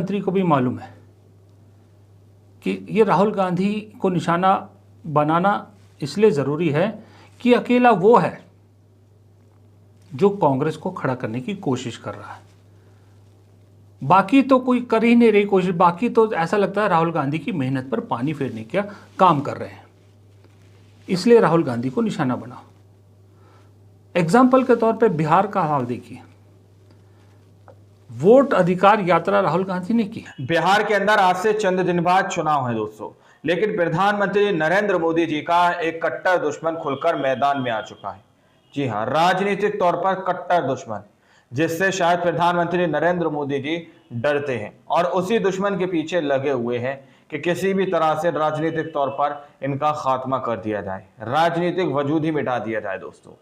मंत्री को भी मालूम है कि ये राहुल गांधी को निशाना बनाना इसलिए ज़रूरी है कि अकेला वो है जो कांग्रेस को खड़ा करने की कोशिश कर रहा है। बाकी तो कोई कर ही नहीं रही कोशिश। बाकी तो ऐसा लगता है राहुल गांधी की मेहनत पर पानी फेरने का काम कर रहे हैं, इसलिए राहुल गांधी को निशाना बनाओ। एग्जाम्पल के तौर पे बिहार का हाल देखिए। वोट अधिकार यात्रा राहुल गांधी ने की। बिहार के अंदर आज से चंद दिन बाद चुनाव है दोस्तों, लेकिन प्रधानमंत्री नरेंद्र मोदी जी का एक कट्टर दुश्मन खुलकर मैदान में आ चुका है। जी हां, राजनीतिक तौर पर कट्टर दुश्मन, जिससे शायद प्रधानमंत्री नरेंद्र मोदी जी डरते हैं और उसी दुश्मन के पीछे लगे हुए हैं कि किसी भी तरह से राजनीतिक तौर पर इनका खात्मा कर दिया जाए, राजनीतिक वजूद ही मिटा दिया जाए। दोस्तों,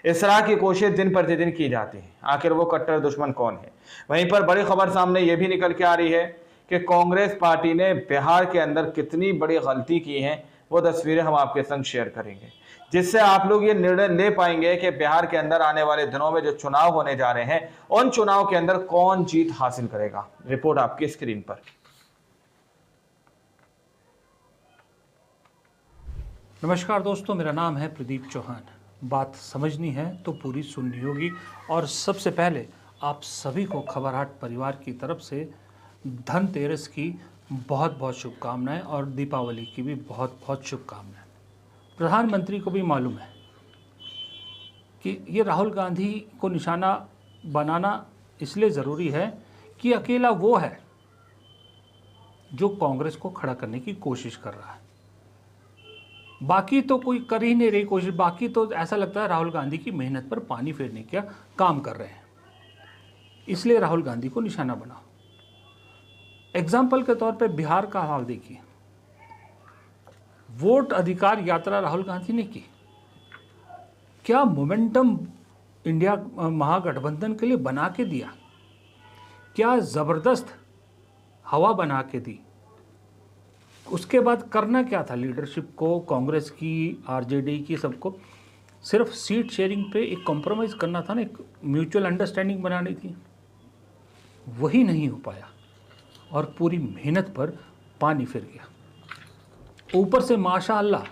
इस तरह की कोशिश दिन प्रतिदिन की जाती है। आखिर वो कट्टर दुश्मन कौन है? वहीं पर बड़ी खबर सामने ये भी निकल के आ रही है कि कांग्रेस पार्टी ने बिहार के अंदर कितनी बड़ी गलती की है, वो तस्वीरें हम आपके संग शेयर करेंगे, जिससे आप लोग ये निर्णय ले पाएंगे कि बिहार के अंदर आने वाले दिनों में जो चुनाव होने जा रहे हैं, उन चुनाव के अंदर कौन जीत हासिल करेगा। रिपोर्ट आपकी स्क्रीन पर। नमस्कार दोस्तों, मेरा नाम है प्रदीप चौहान। बात समझनी है तो पूरी सुननी होगी। और सबसे पहले आप सभी को खबरहाट परिवार की तरफ से धनतेरस की बहुत बहुत शुभकामनाएं और दीपावली की भी बहुत बहुत शुभकामनाएं। प्रधानमंत्री को भी मालूम है कि ये राहुल गांधी को निशाना बनाना इसलिए ज़रूरी है कि अकेला वो है जो कांग्रेस को खड़ा करने की कोशिश कर रहा है। बाकी तो कोई कर ही नहीं रही कोशिश। बाकी तो ऐसा लगता है राहुल गांधी की मेहनत पर पानी फेरने का काम कर रहे हैं, इसलिए राहुल गांधी को निशाना बनाओ। एग्जाम्पल के तौर पे बिहार का हाल देखिए। वोट अधिकार यात्रा राहुल गांधी ने की। क्या मोमेंटम इंडिया महागठबंधन के लिए बना के दिया, क्या ज़बरदस्त हवा बना के दी। उसके बाद करना क्या था लीडरशिप को, कांग्रेस की, आरजेडी की, सबको सिर्फ सीट शेयरिंग पे एक कॉम्प्रोमाइज़ करना था ना, एक म्यूचुअल अंडरस्टैंडिंग बनानी थी। वही नहीं हो पाया और पूरी मेहनत पर पानी फिर गया। ऊपर से माशाअल्लाह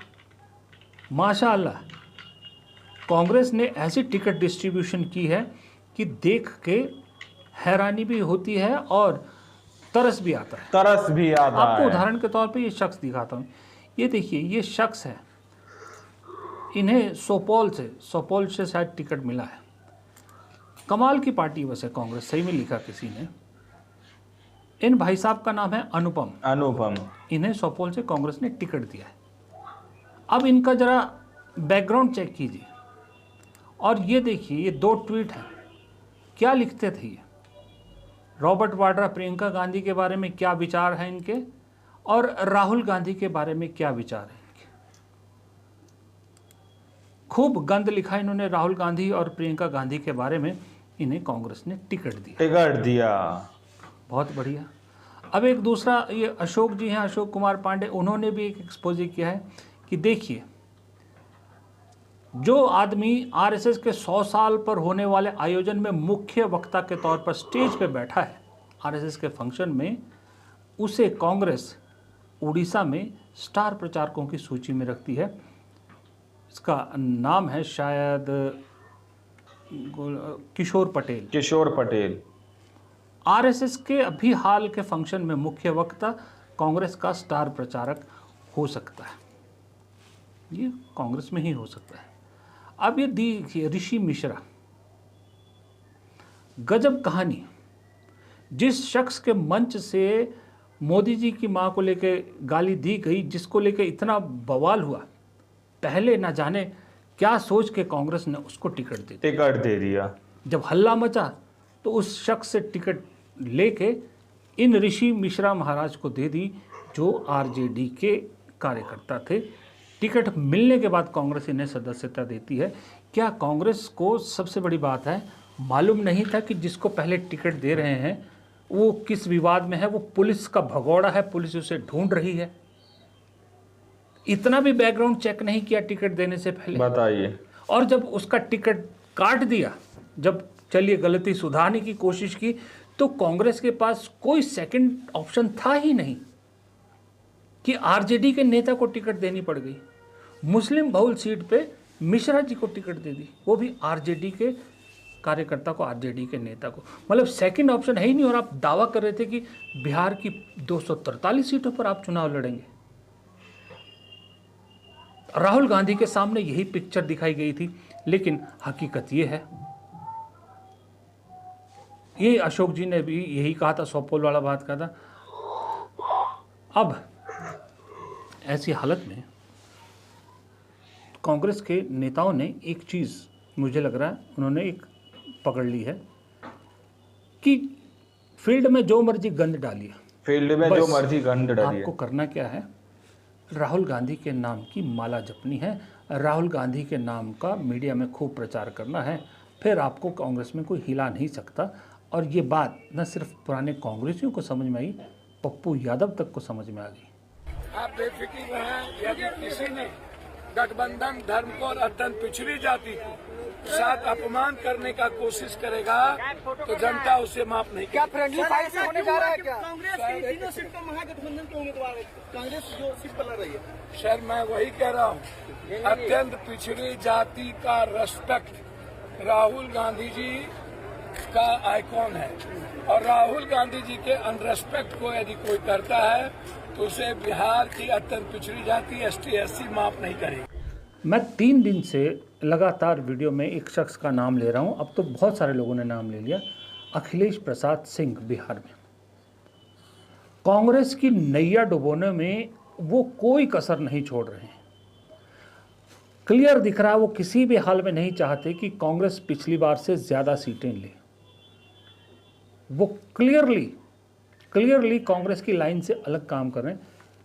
कांग्रेस ने ऐसी टिकट डिस्ट्रीब्यूशन की है कि देख के हैरानी भी होती है और तरस भी आता है। आपको उदाहरण के तौर पे ये शख्स दिखाता हूँ। ये देखिए, ये शख्स है, इन्हें सोपोल से शायद टिकट मिला है। कमाल की पार्टी वैसे कांग्रेस, सही में लिखा किसी ने। इन भाई साहब का नाम है अनुपम। इन्हें सोपोल से कांग्रेस ने टिकट दिया है। अब इनका जरा बैकग्राउंड चेक कीजिए और ये देखिए, ये 2 ट्वीट हैं। क्या लिखते थे ये? रॉबर्ट वाड्रा प्रियंका गांधी के बारे में क्या विचार है इनके, और राहुल गांधी के बारे में क्या विचार है इनके। खूब गंद लिखा इन्होंने राहुल गांधी और प्रियंका गांधी के बारे में। इन्हें कांग्रेस ने टिकट दिया। बहुत बढ़िया। अब एक दूसरा, ये अशोक जी हैं, अशोक कुमार पांडे, उन्होंने भी एक एक्सपोजे किया है कि देखिए, जो आदमी आरएसएस के 100 साल पर होने वाले आयोजन में मुख्य वक्ता के तौर पर स्टेज पे बैठा है आरएसएस के फंक्शन में, उसे कांग्रेस उड़ीसा में स्टार प्रचारकों की सूची में रखती है। इसका नाम है शायद किशोर पटेल। आरएसएस के अभी हाल के फंक्शन में मुख्य वक्ता कांग्रेस का स्टार प्रचारक हो सकता है। ये कांग्रेस में ही हो सकता है। अब ये देखिए, ऋषि मिश्रा, गजब कहानी। जिस शख्स के मंच से मोदी जी की मां को लेकर गाली दी गई, जिसको लेकर इतना बवाल हुआ, पहले ना जाने क्या सोच के कांग्रेस ने उसको टिकट दे दिया। जब हल्ला मचा तो उस शख्स से टिकट लेके इन ऋषि मिश्रा महाराज को दे दी, जो आरजेडी के कार्यकर्ता थे। टिकट मिलने के बाद कांग्रेस इन्हें सदस्यता देती है। क्या कांग्रेस को, सबसे बड़ी बात है, मालूम नहीं था कि जिसको पहले टिकट दे रहे हैं वो किस विवाद में है, वो पुलिस का भगोड़ा है, पुलिस उसे ढूंढ रही है। इतना भी बैकग्राउंड चेक नहीं किया टिकट देने से पहले, बताइए। और जब उसका टिकट काट दिया, जब चलिए गलती सुधारने की कोशिश की, तो कांग्रेस के पास कोई सेकंड ऑप्शन था ही नहीं कि आरजेडी के नेता को टिकट देनी पड़ गई। मुस्लिम बहुल सीट पे मिश्रा जी को टिकट दे दी, वो भी आरजेडी के कार्यकर्ता को, आरजेडी के नेता को। मतलब सेकंड ऑप्शन है ही नहीं। और आप दावा कर रहे थे कि बिहार की 243 सीटों पर आप चुनाव लड़ेंगे। राहुल गांधी के सामने यही पिक्चर दिखाई गई थी, लेकिन हकीकत ये है, ये अशोक जी ने भी यही कहा था, सौपोल वाला बात कहा था। अब ऐसी हालत में कांग्रेस के नेताओं ने एक चीज़, मुझे लग रहा है उन्होंने एक पकड़ ली है कि फील्ड में जो मर्जी गंद डालिए, फील्ड में जो मर्जी गंद डालिए। आपको करना क्या है, राहुल गांधी के नाम की माला जपनी है, राहुल गांधी के नाम का मीडिया में खूब प्रचार करना है, फिर आपको कांग्रेस में कोई हिला नहीं सकता। और ये बात न सिर्फ पुराने कांग्रेसियों को समझ में आई, पप्पू यादव तक को समझ में आ गई। आप बेफिक्र रहें, यदि किसी ने गठबंधन धर्म को और अत्यंत पिछड़ी जाति को साथ अपमान करने का कोशिश करेगा तो जनता उसे माफ नहीं क्या करेगी। फ्रेंडली फाइट से होने जा रहा है क्या? कांग्रेस की तीनों सीट पर महागठबंधन के उम्मीदवार है, कांग्रेस जो सीट पर लड़ रही है। सर मैं वही कह रहा हूँ, अत्यंत पिछड़ी जाति का रेस्पेक्ट राहुल गांधी जी का आइकॉन है, और राहुल गांधी जी के अनरेस्पेक्ट को यदि कोई करता है तो उसे बिहार की अत्यंत पिछड़ी जाति ST SC माफ नहीं करेगी। मैं 3 दिन से लगातार वीडियो में एक शख्स का नाम ले रहा हूं, अब तो बहुत सारे लोगों ने नाम ले लिया, अखिलेश प्रसाद सिंह। बिहार में कांग्रेस की नैया डुबोने में वो कोई कसर नहीं छोड़ रहे हैं। क्लियर दिख रहा है वो किसी भी हाल में नहीं चाहते कि कांग्रेस पिछली बार से ज़्यादा सीटें ले। वो क्लियरली कांग्रेस की लाइन से अलग काम कर रहे हैं,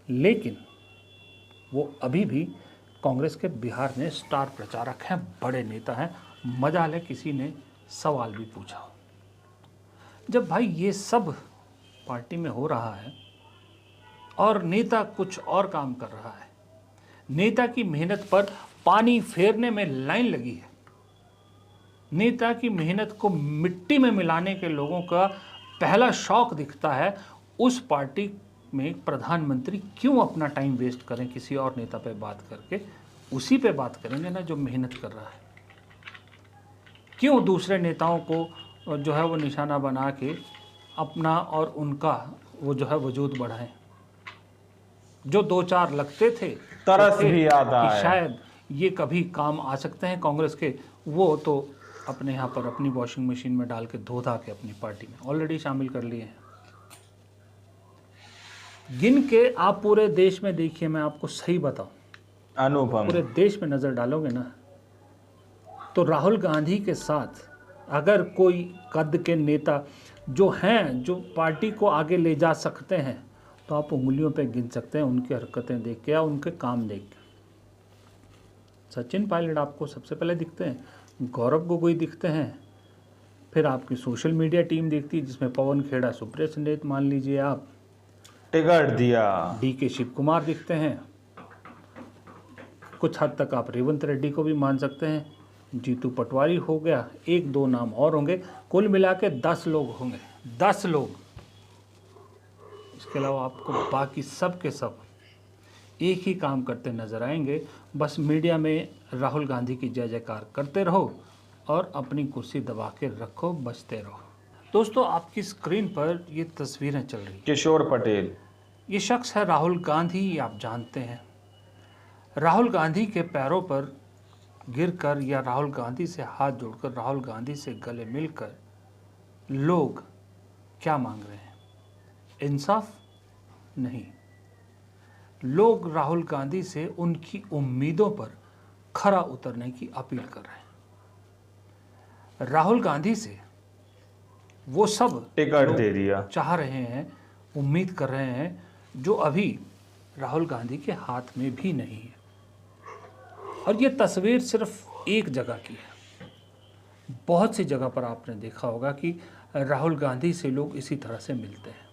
लेकिन वो अभी भी कांग्रेस के बिहार में स्टार प्रचारक हैं, बड़े नेता हैं। मजाल है किसी ने सवाल भी पूछा, जब भाई ये सब पार्टी में हो रहा है और नेता कुछ और काम कर रहा है, नेता की मेहनत पर पानी फेरने में लाइन लगी है, नेता की मेहनत को मिट्टी में मिलाने के लोगों का पहला शौक दिखता है, उस पार्टी में प्रधानमंत्री क्यों अपना टाइम वेस्ट करें किसी और नेता पे बात करके? उसी पे बात करेंगे ना जो मेहनत कर रहा है। क्यों दूसरे नेताओं को जो है वो निशाना बना के अपना और उनका वो जो है वजूद बढ़ाएं? जो 2-4 लगते थे, तरस तो थे भी आता कि है। शायद ये कभी काम आ सकते हैं कांग्रेस के, वो तो अपने यहाँ पर अपनी वॉशिंग मशीन में डाल के धो धा के अपनी पार्टी में ऑलरेडी शामिल कर लिए हैं। गिन के आप पूरे देश में देखिए, मैं आपको सही बताऊं, अनुपम पूरे देश में नज़र डालोगे ना तो राहुल गांधी के साथ अगर कोई कद के नेता जो हैं, जो पार्टी को आगे ले जा सकते हैं, तो आप उंगलियों पे गिन सकते हैं उनकी हरकतें देख के या उनके काम देख के। सचिन पायलट आपको सबसे पहले दिखते हैं, गौरव गोगोई दिखते हैं, फिर आपकी सोशल मीडिया टीम दिखती है जिसमें पवन खेड़ा, सुप्रिया सुंडेत मान लीजिए आप, टिकट दिया, DK शिव कुमार दिखते हैं, कुछ हद तक आप रेवंत रेड्डी को भी मान सकते हैं, जीतू पटवारी हो गया, 1-2 नाम और होंगे, कुल मिला के 10 लोग होंगे, 10 लोग। इसके अलावा आपको बाकी सब के सब एक ही काम करते नजर आएंगे, बस मीडिया में राहुल गांधी की जय जयकार करते रहो और अपनी कुर्सी दबा के रखो, बचते रहो। दोस्तों, आपकी स्क्रीन पर ये तस्वीरें चल रही हैं, किशोर पटेल। ये शख्स है राहुल गांधी, ये आप जानते हैं। राहुल गांधी के पैरों पर गिरकर या राहुल गांधी से हाथ जोड़कर, राहुल गांधी से गले मिलकर लोग क्या मांग रहे हैं? इंसाफ नहीं, लोग राहुल गांधी से उनकी उम्मीदों पर खरा उतरने की अपील कर रहे हैं। राहुल गांधी से वो सब टिकट लोग दे दिया, चाह रहे हैं, उम्मीद कर रहे हैं, जो अभी राहुल गांधी के हाथ में भी नहीं है। और ये तस्वीर सिर्फ एक जगह की है, बहुत सी जगह पर आपने देखा होगा कि राहुल गांधी से लोग इसी तरह से मिलते हैं,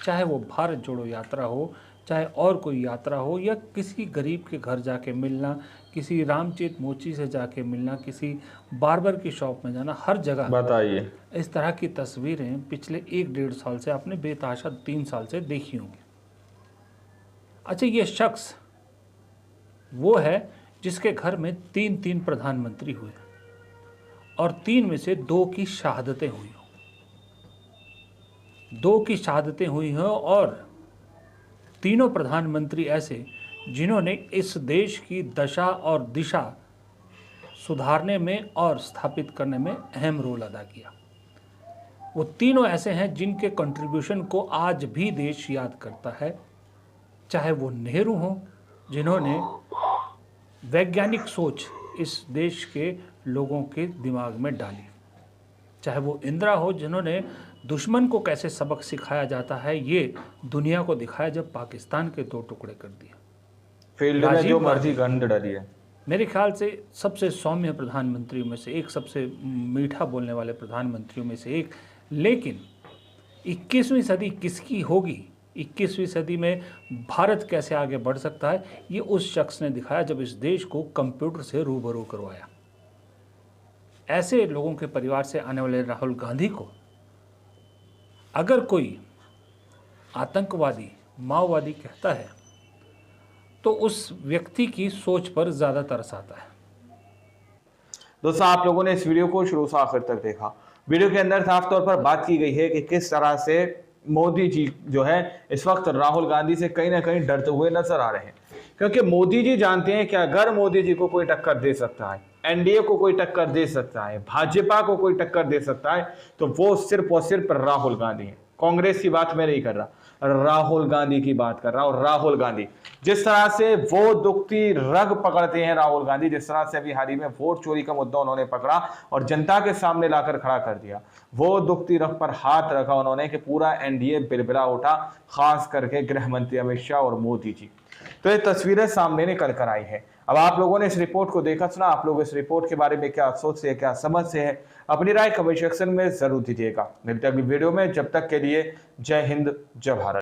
चाहे वो भारत जोड़ो यात्रा हो, चाहे और कोई यात्रा हो या किसी गरीब के घर जाके मिलना, किसी रामचेत मोची से जाके मिलना, किसी बार्बर की शॉप में जाना, हर जगह बताइए। इस तरह की तस्वीरें पिछले 1-1.5 साल से आपने बेतहाशा 3 साल से देखी होंगी। अच्छा, ये शख्स वो है जिसके घर में 3 प्रधानमंत्री हुए और 3 में से 2 की शहादतें हुई हो, 2 की शहादतें हुई हो और तीनों प्रधानमंत्री ऐसे जिन्होंने इस देश की दशा और दिशा सुधारने में और स्थापित करने में अहम रोल अदा किया। वो तीनों ऐसे हैं जिनके कंट्रीब्यूशन को आज भी देश याद करता है, चाहे वो नेहरू हों जिन्होंने वैज्ञानिक सोच इस देश के लोगों के दिमाग में डाली, चाहे वो इंदिरा हो जिन्होंने दुश्मन को कैसे सबक सिखाया जाता है ये दुनिया को दिखाया जब पाकिस्तान के 2 टुकड़े कर दिए। फील्ड में राजीव जो गांधी मर्जी गंद डाली है। मेरे ख्याल से सबसे सौम्य प्रधानमंत्रियों में से एक, सबसे मीठा बोलने वाले प्रधानमंत्रियों में से एक। लेकिन 21वीं सदी किसकी होगी, 21वीं सदी में भारत कैसे आगे बढ़ सकता है, ये उस शख्स ने दिखाया जब इस देश को कंप्यूटर से रूबरू करवाया। ऐसे लोगों के परिवार से आने वाले राहुल गांधी को अगर कोई आतंकवादी, माओवादी कहता है तो उस व्यक्ति की सोच पर ज़्यादा तरस आता है। दोस्तों, आप लोगों ने इस वीडियो को शुरू से आखिर तक देखा। वीडियो के अंदर साफ तौर पर बात की गई है कि किस तरह से मोदी जी जो है इस वक्त राहुल गांधी से कहीं ना कहीं डरते हुए नजर आ रहे हैं, क्योंकि मोदी जी जानते हैं कि अगर मोदी जी को कोई टक्कर दे सकता है, एनडीए को कोई टक्कर दे सकता है, भाजपा को कोई टक्कर दे सकता है, तो वो सिर्फ और सिर्फ राहुल गांधी है। कांग्रेस की बात मैं नहीं कर रहा, राहुल गांधी की बात कर रहा हूं। और राहुल गांधी जिस तरह से वो दुखती रग पकड़ते हैं, राहुल गांधी जिस तरह से अभी हाल ही में वोट चोरी का मुद्दा उन्होंने पकड़ा और जनता के सामने लाकर खड़ा कर दिया, वो दुखती रग पर हाथ रखा उन्होंने कि पूरा एनडीए बिलबिला उठा, खास करके गृह मंत्री अमित शाह और मोदी जी। तो ये तस्वीरें सामने निकल कर आई है। अब आप लोगों ने इस रिपोर्ट को देखा सुना, आप लोग इस रिपोर्ट के बारे में क्या सोचते हैं, क्या समझते हैं, अपनी राय कमेंट सेक्शन में जरूर दीजिएगा। मिलते हैं अगली वीडियो में, जब तक के लिए जय हिंद, जय भारत।